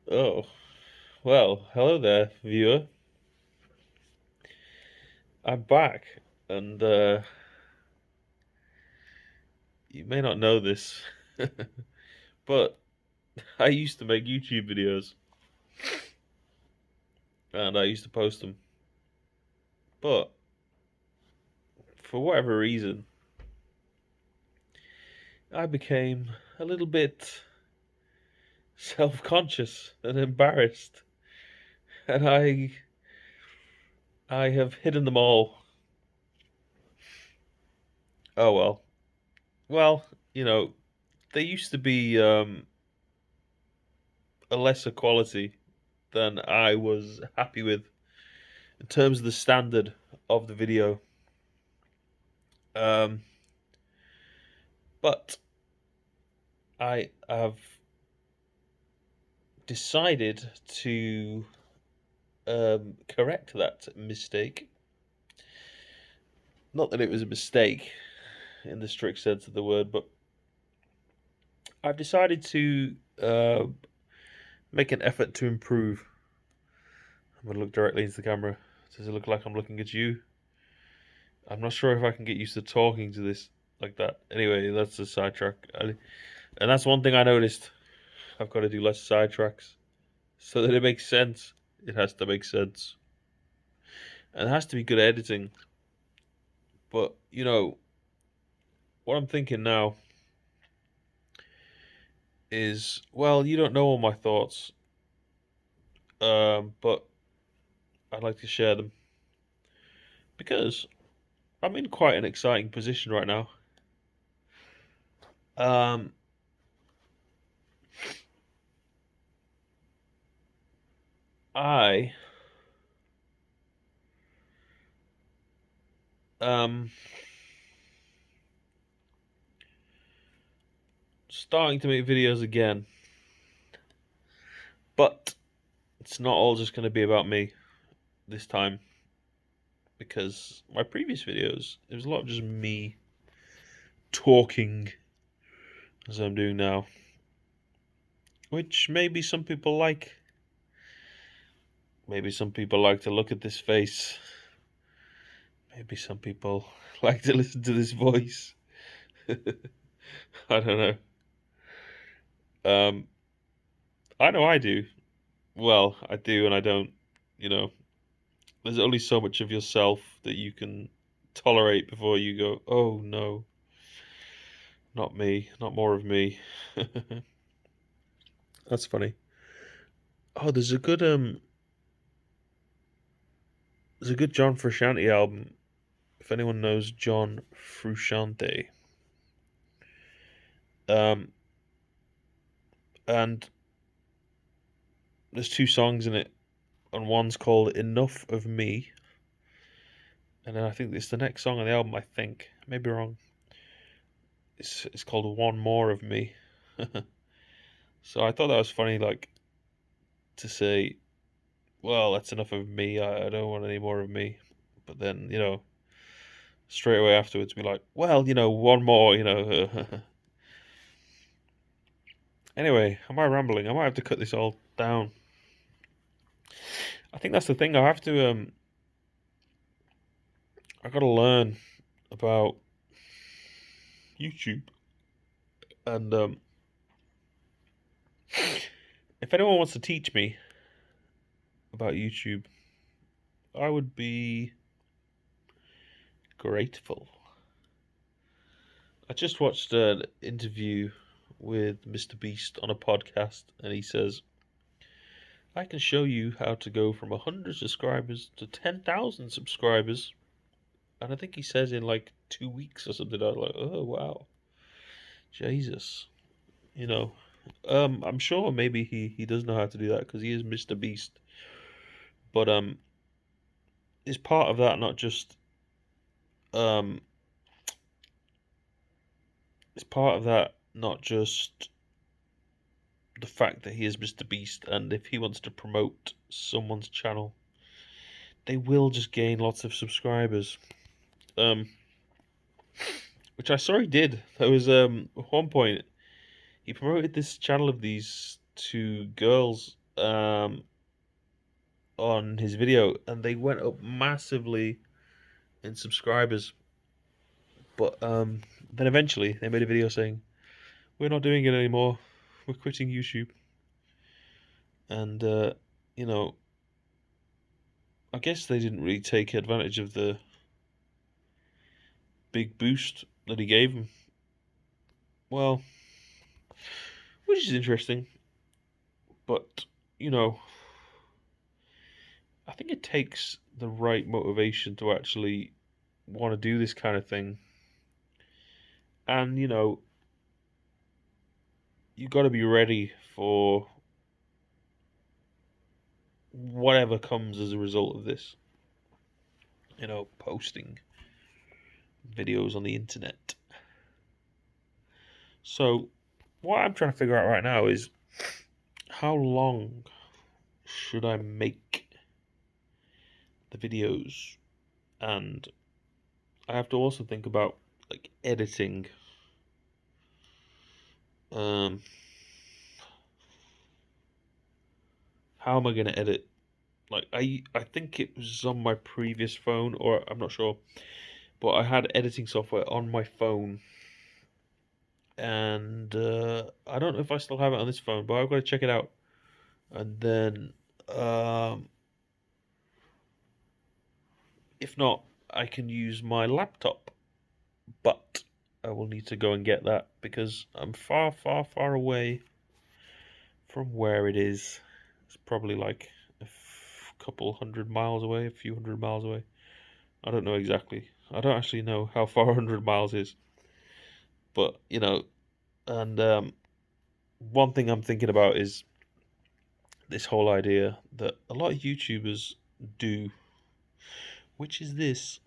Oh, well, hello there, viewer. I'm back, and you may not know this, but I used to make YouTube videos, and I used to post them. But for whatever reason, I became a little bit self-conscious and embarrassed, and I have hidden them all. Oh well. Well, you know, they used to be a lesser quality than I was happy with in terms of the standard of the video. Um, but I have decided to correct that mistake. Not that it was a mistake in the strict sense of the word, but I've decided to make an effort to improve. I'm going to look directly into the camera. Does it look like I'm looking at you? I'm not sure if I can get used to talking to this like that. Anyway, that's a sidetrack. And that's one thing I noticed. I've got to do less sidetracks so that it makes sense. It has to make sense. And it has to be good editing. But, what I'm thinking now is, well, you don't know all my thoughts, but I'd like to share them because I'm in quite an exciting position right now. Um, I um starting to make videos again, but it's not all just going to be about me this time because my previous videos it was a lot of just me talking as I'm doing now, which maybe some people like. Maybe some people like to look at this face. Maybe some people like to listen to this voice. I don't know. Um, I know I do. Well, I do and I don't. You know, there's only so much of yourself that you can tolerate before you go, oh no, not me, not more of me. That's funny. Oh, there's a good John Frusciante album. If anyone knows John Frusciante, um, and there's two songs in it, and one's called "Enough of Me," and then I think it's the next song on the album. I think, maybe wrong. It's called "One More of Me." So I thought that was funny, like to say, well, that's enough of me. I don't want any more of me. But then, straight away afterwards, be like, well, one more. Anyway, am I rambling? I might have to cut this all down. I think that's the thing. I got to learn about YouTube, and if anyone wants to teach me about YouTube, I would be grateful. I just watched an interview with Mr. Beast on a podcast, and he says, I can show you how to go from 100 subscribers to 10,000 subscribers. And I think he says in like 2 weeks or something. I was like, oh, wow. Jesus. You know, I'm sure maybe he does know how to do that because he is Mr. Beast. But is part of that not just um It's part of that, not just the fact that he is Mr. Beast, and if he wants to promote someone's channel, they will just gain lots of subscribers. Which I saw he did. There was at one point he promoted this channel of these two girls on his video, and they went up massively in subscribers. But then eventually they made a video saying, "We're not doing it anymore. We're quitting YouTube." And you know, I guess they didn't really take advantage of the big boost that he gave them. Well, which is interesting. But, you know, I think it takes the right motivation to actually want to do this kind of thing. And, you know, you got to be ready for whatever comes as a result of this. You know, posting videos on the internet. So, what I'm trying to figure out right now is how long should I make the videos? And I have to also think about like editing. Um, how am I going to edit? Like I think it was on my previous phone, or I'm not sure, but I had editing software on my phone, and I don't know if I still have it on this phone, but I've got to check it out. And then, if not, I can use my laptop, but I will need to go and get that because I'm far, far, far away from where it is. It's probably like couple hundred miles away, a few hundred miles away. I don't know exactly. I don't actually know how far 100 miles is. But, you know, and one thing I'm thinking about is this whole idea that a lot of YouTubers do, which is this.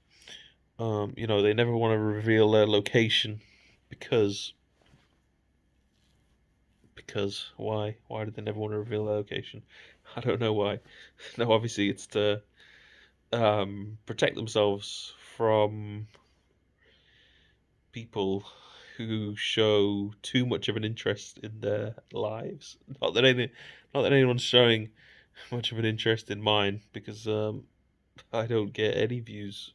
You know, they never want to reveal their location because why? Why do they never want to reveal their location? I don't know why. No, obviously it's to protect themselves from people who show too much of an interest in their lives. Not that anyone's showing much of an interest in mine, because I don't get any views.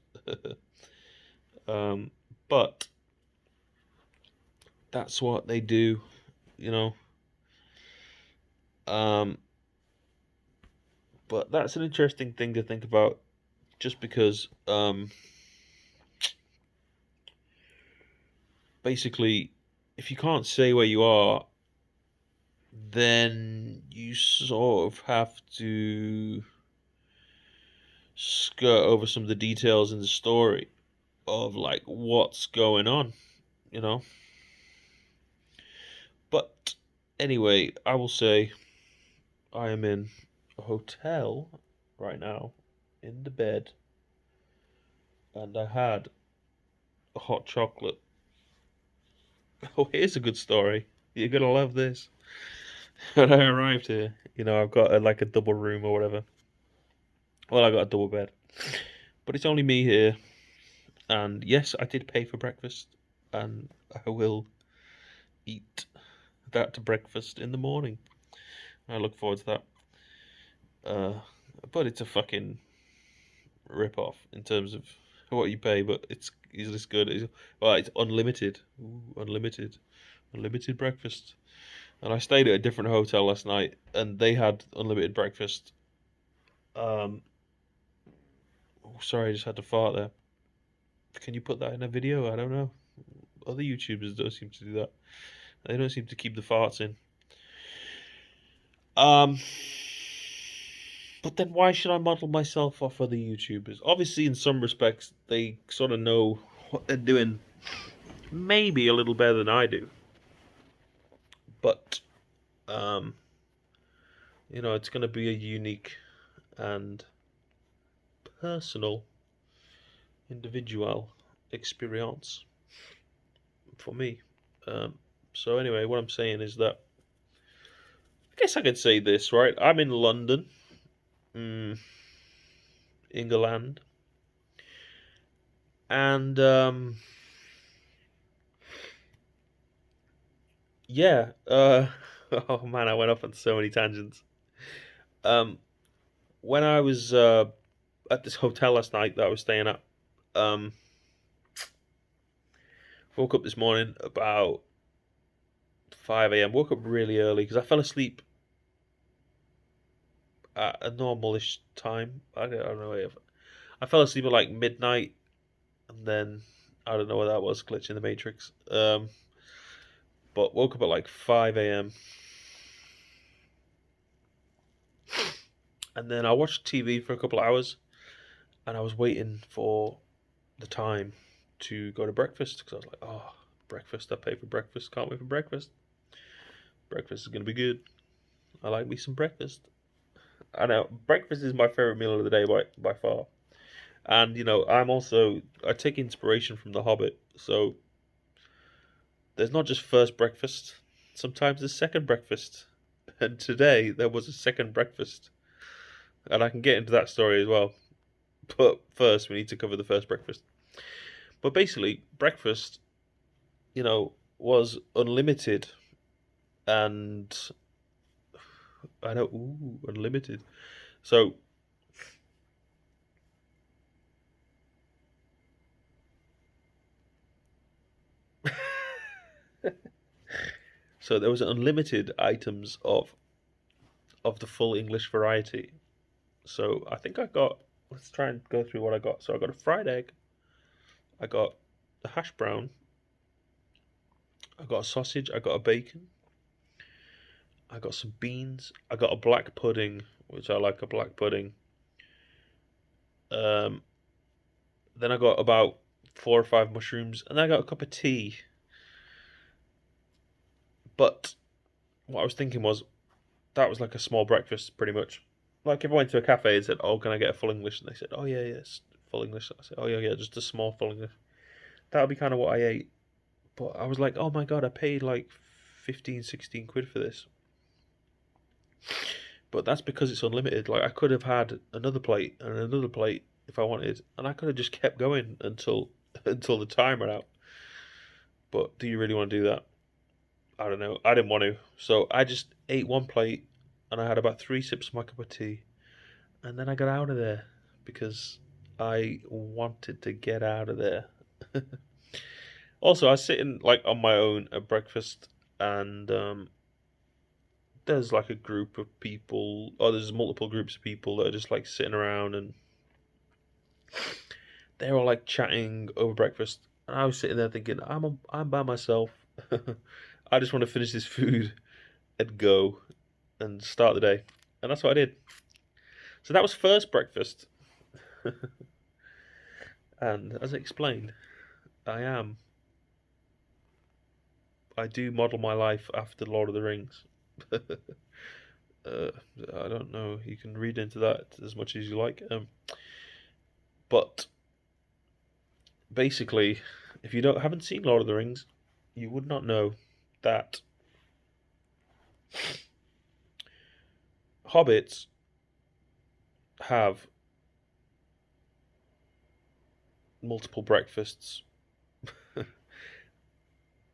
um, but that's what they do, you know. Um, but that's an interesting thing to think about, just because basically, if you can't say where you are, then you sort of have to skirt over some of the details in the story of like what's going on, you know. But anyway, I will say I am in a hotel right now in the bed, and I had a hot chocolate. Oh, here's a good story. You're gonna love this. When I arrived here, you know, I've got like a double room or whatever. Well, I got a double bed, but it's only me here. And yes, I did pay for breakfast, and I will eat that to breakfast in the morning. I look forward to that. Uh, but it's a fucking rip off in terms of what you pay. But it's is this good? Well, it's unlimited. Ooh, unlimited breakfast. And I stayed at a different hotel last night, and they had unlimited breakfast. Um, oh, sorry, I just had to fart there. Can you put that in a video? I don't know. Other YouTubers don't seem to do that. They don't seem to keep the farts in. Um, but then why should I model myself off other YouTubers? Obviously, in some respects, they sort of know what they're doing, maybe a little better than I do. But, um, you know, it's going to be a unique and personal, individual experience for me. So anyway, what I'm saying is that I guess I could say this, right? I'm in London, mm, England, and yeah. Oh man, I went off on so many tangents. Um, when I was at this hotel last night that I was staying at, um, woke up this morning about 5 a.m. Woke up really early because I fell asleep at a normalish time. I don't know if I fell asleep at like midnight, and then I don't know what that was, glitch in the matrix. But woke up at like 5 a.m. and then I watched TV for a couple of hours, and I was waiting for the time to go to breakfast because I was like, oh, breakfast! I pay for breakfast. Can't wait for breakfast. Breakfast is gonna be good. I like me some breakfast. I know breakfast is my favorite meal of the day by far. And I take inspiration from The Hobbit. So there's not just first breakfast. Sometimes there's second breakfast. And today there was a second breakfast. And I can get into that story as well. But first we need to cover the first breakfast. But basically, breakfast, was unlimited, and I know, ooh, unlimited. So so there was unlimited items of the full English variety. So I think I got. Let's try and go through what I got. So I got a fried egg. I got a hash brown. I got a sausage. I got a bacon. I got some beans. I got a black pudding, which I like a black pudding. Um, then I got about 4 or 5 mushrooms, and then I got a cup of tea. But what I was thinking was that was like a small breakfast, pretty much. Like if I went to a cafe and said, "Oh, can I get a full English?" and they said, "Oh yeah, yes, full English." I said, "Oh yeah, yeah, just a small full English." That would be kind of what I ate. But I was like, "Oh my god, I paid like 15, 16 quid for this." But that's because it's unlimited. Like I could have had another plate and another plate if I wanted, and I could have just kept going until until the time ran out. But do you really want to do that? I don't know. I didn't want to, so I just ate one plate, and I had about 3 sips of my cup of tea, and then I got out of there because I wanted to get out of there. Also, I was sitting like on my own at breakfast, and there's like a group of people, or there's multiple groups of people that are just like sitting around, and they're all like chatting over breakfast, and I was sitting there thinking, I'm by myself. I just want to finish this food and go and start the day, and that's what I did. So that was first breakfast, and as I explained, I am I do model my life after Lord of the Rings. uh, I don't know. You can read into that as much as you like. But basically, if you don't haven't seen Lord of the Rings, you would not know that hobbits have multiple breakfasts,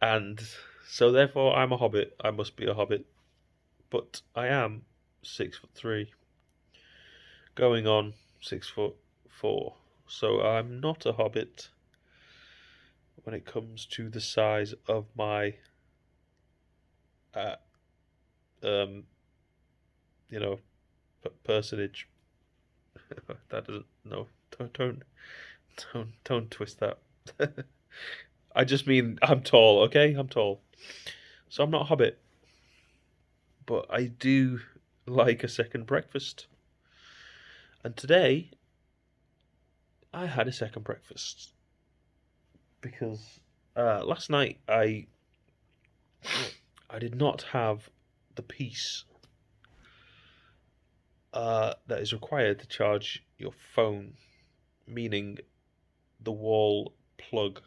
and so therefore I'm a hobbit. I must be a hobbit, but I am 6'3", going on 6'4", so I'm not a hobbit when it comes to the size of my uh, um, you know, personage. That doesn't. No, don't twist that. I just mean I'm tall. Okay, I'm tall, so I'm not a hobbit, but I do like a second breakfast. And today I had a second breakfast because last night I did not have the piece that is required to charge your phone, meaning the wall plug.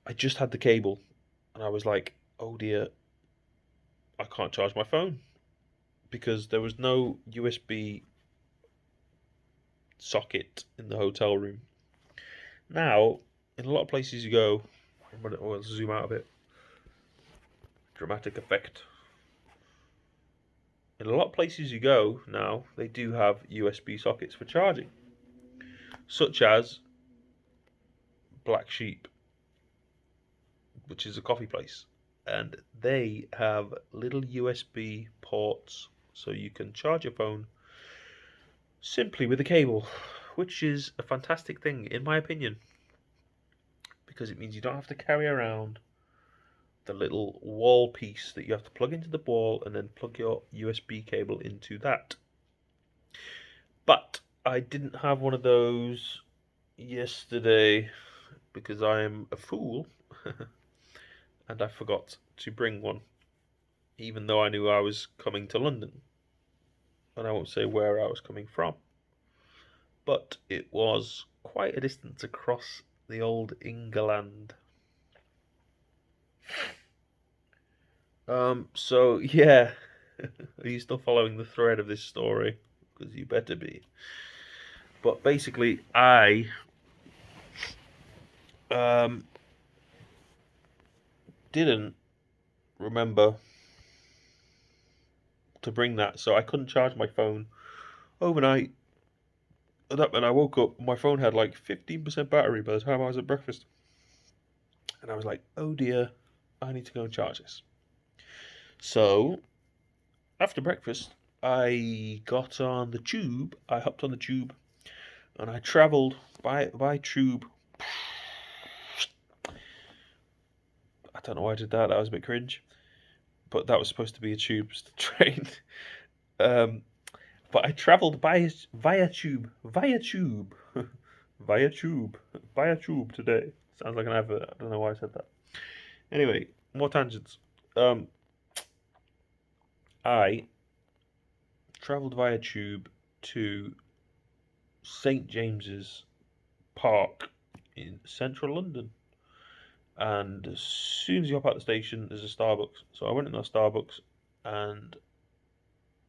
I just had the cable, and I was like, oh dear, I can't charge my phone because there was no USB socket in the hotel room. Now, in a lot of places you go, I'll zoom out a bit. Dramatic effect. In a lot of places you go now, they do have USB sockets for charging, such as Black Sheep, which is a coffee place, and they have little USB ports so you can charge your phone simply with a cable, which is a fantastic thing, in my opinion, because it means you don't have to carry around the little wall piece that you have to plug into the wall and then plug your USB cable into that. But I didn't have one of those yesterday because I'm a fool and I forgot to bring one, even though I knew I was coming to London. And I won't say where I was coming from, but it was quite a distance across the old England. So yeah, are you still following the thread of this story? Because you better be. But basically, I didn't remember to bring that, so I couldn't charge my phone overnight. And that when I woke up, my phone had like 15% battery by the time I was at breakfast, and I was like, "Oh dear, I need to go and charge this." So after breakfast, I got on the tube. I hopped on the tube, and I travelled by tube. I don't know why I did that. That was a bit cringe, but that was supposed to be a tube train. Um, but I travelled by via tube, via tube, via tube, via tube today. Sounds like an advert. I don't know why I said that. Anyway, more tangents. Um, I travelled via tube to St James's Park in central London. And as soon as you hop out the station, there's a Starbucks. So I went in that Starbucks and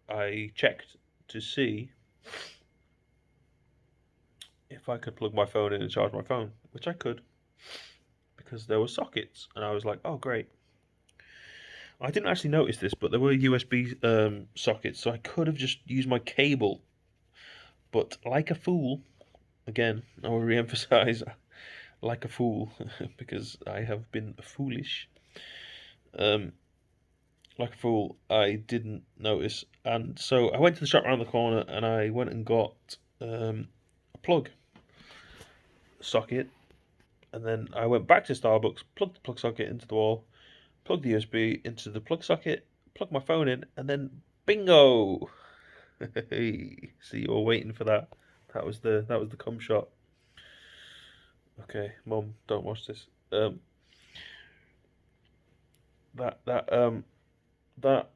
I checked to see if I could plug my phone in and charge my phone, which I could because there were sockets. And I was like, oh, great. I didn't actually notice this, but there were USB sockets, so I could have just used my cable. But like a fool, again, I will re emphasize, like a fool, because I have been foolish. Um, like a fool, I didn't notice, and so I went to the shop around the corner and I went and got a plug socket, and then I went back to Starbucks, plugged the plug socket into the wall, plugged the USB into the plug socket, plugged my phone in, and then bingo! See, you were waiting for that. That was the cum shot. Okay, Mum, don't watch this. That that that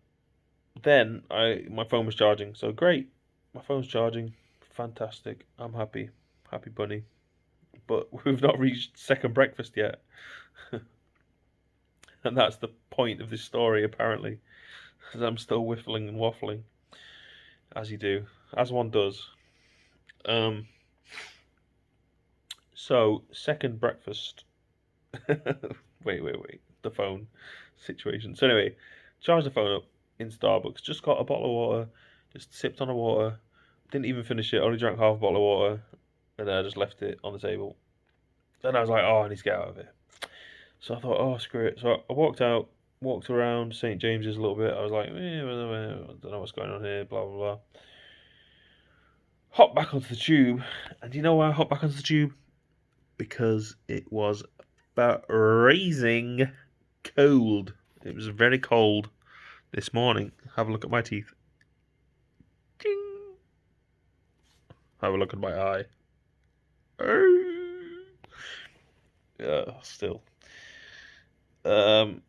then my phone was charging, so great. My phone's charging, fantastic. I'm happy, happy bunny. But we've not reached second breakfast yet, and that's the point of this story apparently. Because I'm still whiffling and waffling, as you do, as one does. Um. So second breakfast. wait. The phone situation. So anyway, charged the phone up in Starbucks. Just got a bottle of water. Just sipped on the water. Didn't even finish it. Only drank half a bottle of water, and then I just left it on the table. And I was like, oh, I need to get out of here. So I thought, oh, screw it. So I walked out, walked around St James's a little bit. I was like, I don't know what's going on here. Blah blah blah. Hopped back onto the tube, and do you know why I hopped back onto the tube? Because it was freezing cold. It was very cold this morning. Have a look at my teeth. Ding. Have a look at my eye. Still. Where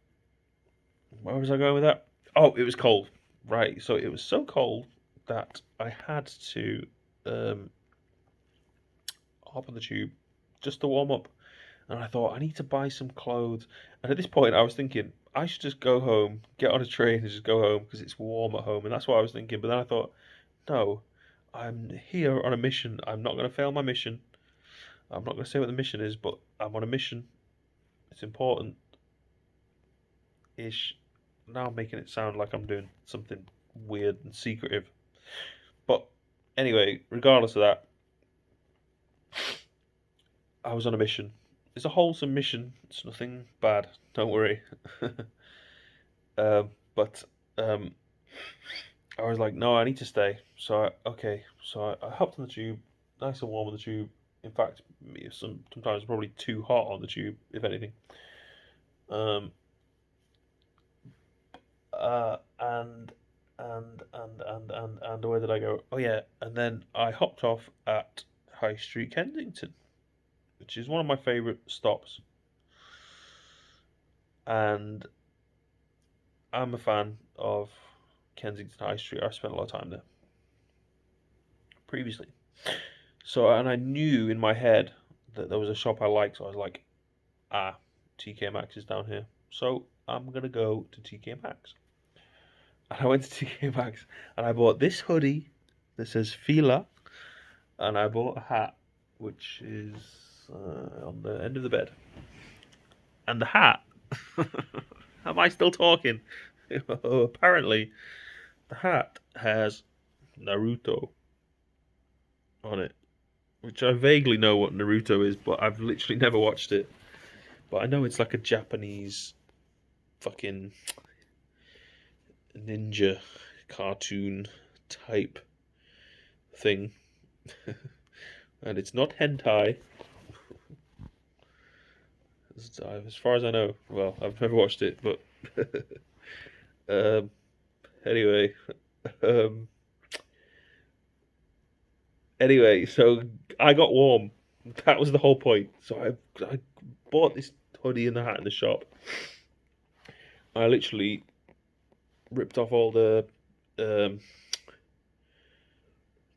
was I going with that? Oh, it was cold. Right. So it was so cold that I had to hop on the tube just to warm up. And I thought, I need to buy some clothes. And at this point, I was thinking, I should just go home, get on a train, and just go home because it's warm at home. And that's what I was thinking. But then I thought, no, I'm here on a mission. I'm not going to fail my mission. I'm not going to say what the mission is, but I'm on a mission. It's important. Ish. Now I'm making it sound like I'm doing something weird and secretive. But anyway, regardless of that, I was on a mission. It's a wholesome mission. It's nothing bad. Don't worry. But I was like, no, I need to stay. So I hopped on the tube, nice and warm on the tube. In fact, sometimes probably too hot on the tube, if anything. Um, and where did I go? Oh yeah, and then I hopped off at High Street Kensington, which is one of my favourite stops. And I'm a fan of Kensington High Street. I spent a lot of time there previously. So, and I knew in my head that there was a shop I liked, so I was like, TK Maxx is down here. So I'm gonna go to TK Maxx. And I went to TK Maxx and I bought this hoodie that says Fila, and I bought a hat which is on the end of the bed. And the hat, am I still talking? Apparently, the hat has Naruto on it, which I vaguely know what Naruto is, but I've literally never watched it. But I know it's like a Japanese fucking ninja cartoon type thing. And it's not hentai. As far as I know. Well, I've never watched it, but anyway. Um, anyway, so I got warm. That was the whole point. So I bought this hoodie and the hat in the shop. I literally ripped off all the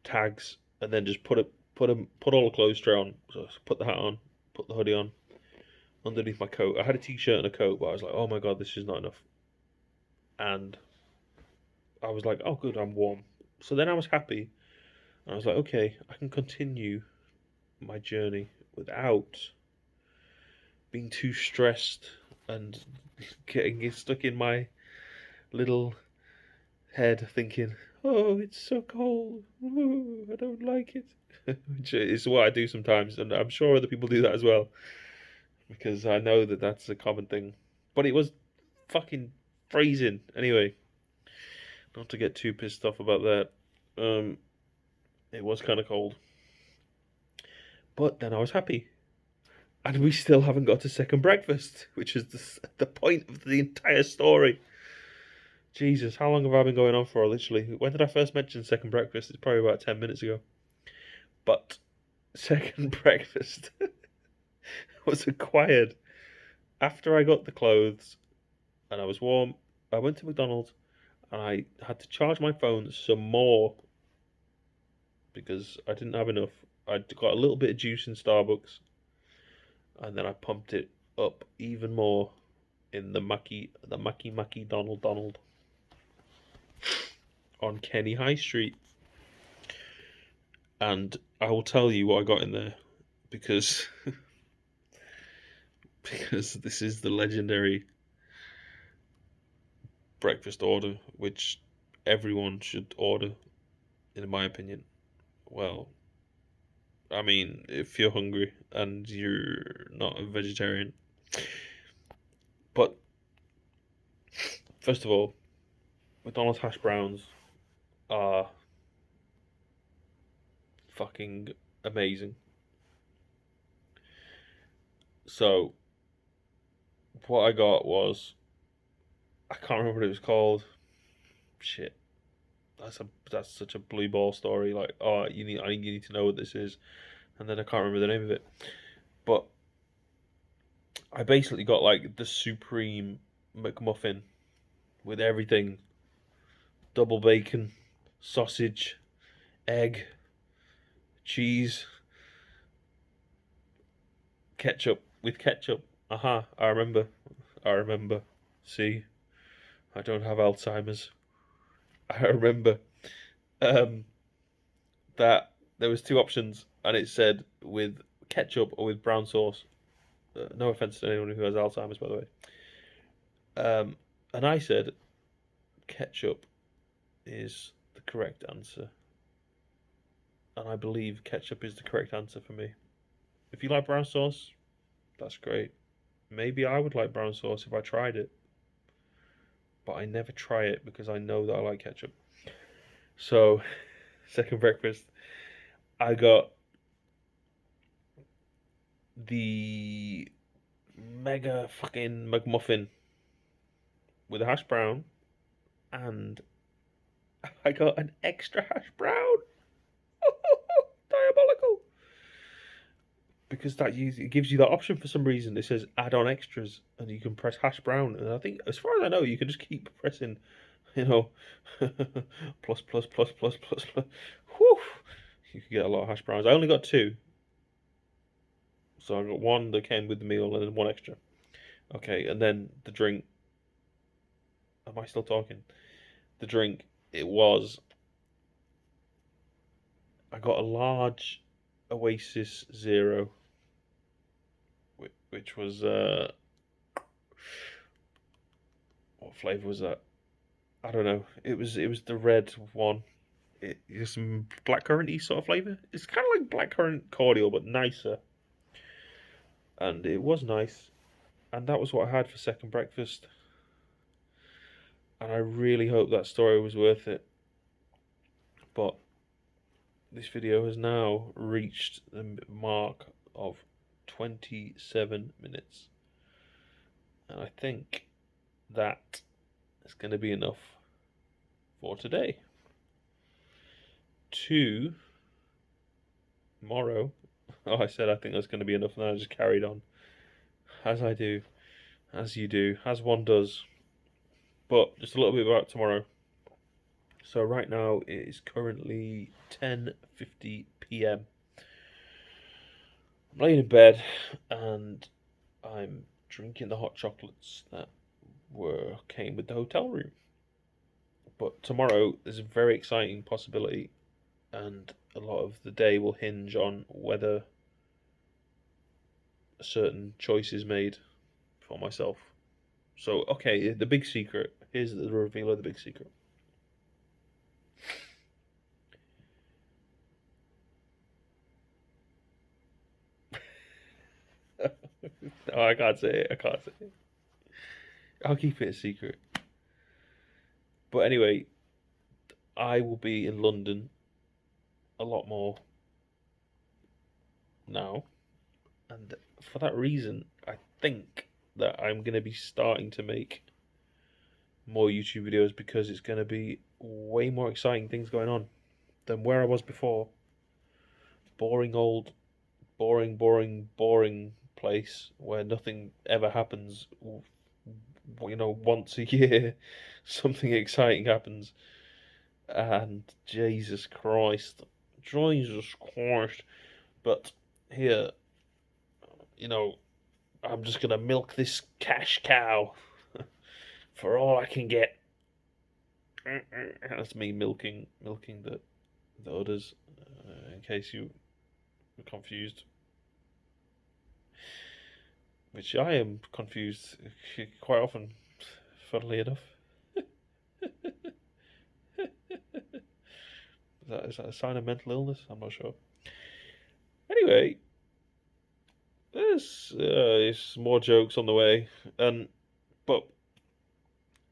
tags and then just put all the clothes straight on. So put the hat on, put the hoodie on, underneath my coat. I had a t-shirt and a coat, but I was like, oh my god, this is not enough. And I was like, oh good, I'm warm. So then I was happy. And I was like, okay, I can continue my journey without being too stressed and getting stuck in my little head thinking, oh, it's so cold. Oh, I don't like it. Which is what I do sometimes, and I'm sure other people do that as well, because I know that that's a common thing. But it was fucking freezing. Anyway, not to get too pissed off about that. It was kind of cold. But then I was happy. And we still haven't got to second breakfast, which is the point of the entire story. Jesus, how long have I been going on for, literally? When did I first mention second breakfast? It's probably about 10 minutes ago. But second breakfast was acquired after I got the clothes and I was warm. I went to McDonald's and I had to charge my phone some more because I didn't have enough. I got a little bit of juice in Starbucks and then I pumped it up even more in the Mackie Donald on Kenny High Street. And I will tell you what I got in there because this is the legendary breakfast order which everyone should order, in my opinion. Well, I mean, if you're hungry and you're not a vegetarian. But first of all, McDonald's hash browns are fucking amazing. So what I got was, I can't remember what it was called. Shit. That's such a blue ball story. Like, oh, you need to know what this is, and then I can't remember the name of it. But I basically got like the supreme McMuffin with everything: double bacon, sausage, egg, cheese, ketchup, with ketchup. Aha, I remember. I remember. See, I don't have Alzheimer's. I remember um, that there was two options, and it said with ketchup or with brown sauce. No offense to anyone who has Alzheimer's, by the way. And I said ketchup is the correct answer, and I believe ketchup is the correct answer for me. If you like brown sauce, that's great. Maybe I would like brown sauce if I tried it, but I never try it because I know that I like ketchup. So, second breakfast, I got the mega fucking McMuffin with a hash brown, and I got an extra hash brown. Diabolical. Because it gives you that option for some reason. It says add on extras, and you can press hash brown. And I think, as far as I know, you can just keep pressing, you know, plus plus plus plus plus plus. Whew! You can get a lot of hash browns. I only got two, so I got one that came with the meal and then one extra. Okay, and then the drink. Am I still talking? The drink. It was. I got a large Oasis Zero, which was what flavour was that? I don't know. It was the red one. It's some blackcurranty sort of flavour. It's kind of like blackcurrant cordial, but nicer. And it was nice. And that was what I had for second breakfast. And I really hope that story was worth it. But this video has now reached the mark of 27 minutes. And I think that is going to be enough for today. Tomorrow, oh, I said I think that's going to be enough, and I just carried on. As I do, as you do, as one does. But just a little bit about tomorrow. So right now it is currently 10:50 p.m. I'm laying in bed and I'm drinking the hot chocolates that came with the hotel room. But tomorrow there's a very exciting possibility, and a lot of the day will hinge on whether a certain choice is made for myself. So, okay, the big secret. Here's the reveal of the big secret. No, I can't say it. I can't say it. I'll keep it a secret. But anyway, I will be in London a lot more now. And for that reason, I think that I'm going to be starting to make more YouTube videos because it's going to be way more exciting things going on than where I was before. Boring old, boring place where nothing ever happens. You know, once a year, something exciting happens. And Jesus Christ. But here, you know, I'm just gonna milk this cash cow for all I can get. That's me milking the others. In case you were confused, which I am confused quite often, funnily enough. Is that a sign of mental illness? I'm not sure. Anyway, there's more jokes on the way, but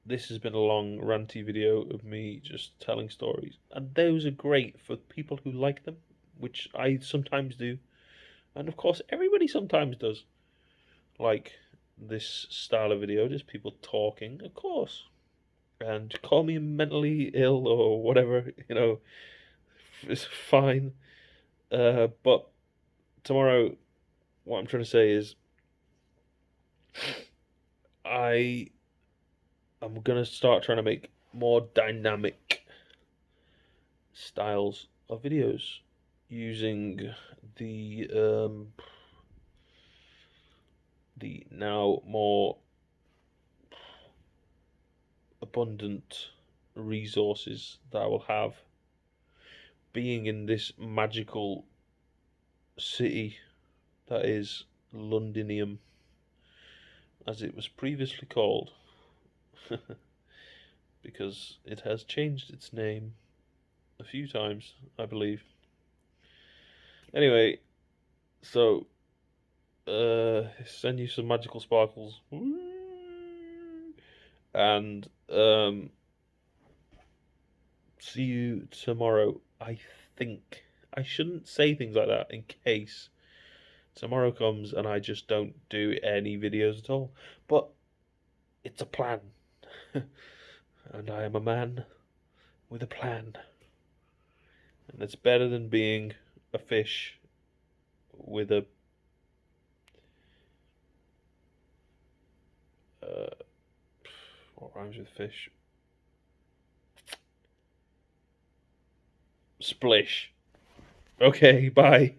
this has been a long ranty video of me just telling stories, and those are great for people who like them, which I sometimes do, and of course everybody sometimes does. Like this style of video, just people talking, of course, and call me mentally ill or whatever, you know, it's fine. But tomorrow, what I'm trying to say is, I'm gonna start trying to make more dynamic styles of videos using the the now more abundant resources that I will have being in this magical city that is Londinium, as it was previously called, because it has changed its name a few times, I believe. Anyway, so send you some magical sparkles, and see you tomorrow. I think I shouldn't say things like that in case tomorrow comes and I just don't do any videos at all. But it's a plan. And I am a man with a plan. And it's better than being a fish with a what rhymes with fish? Splish. Okay, bye.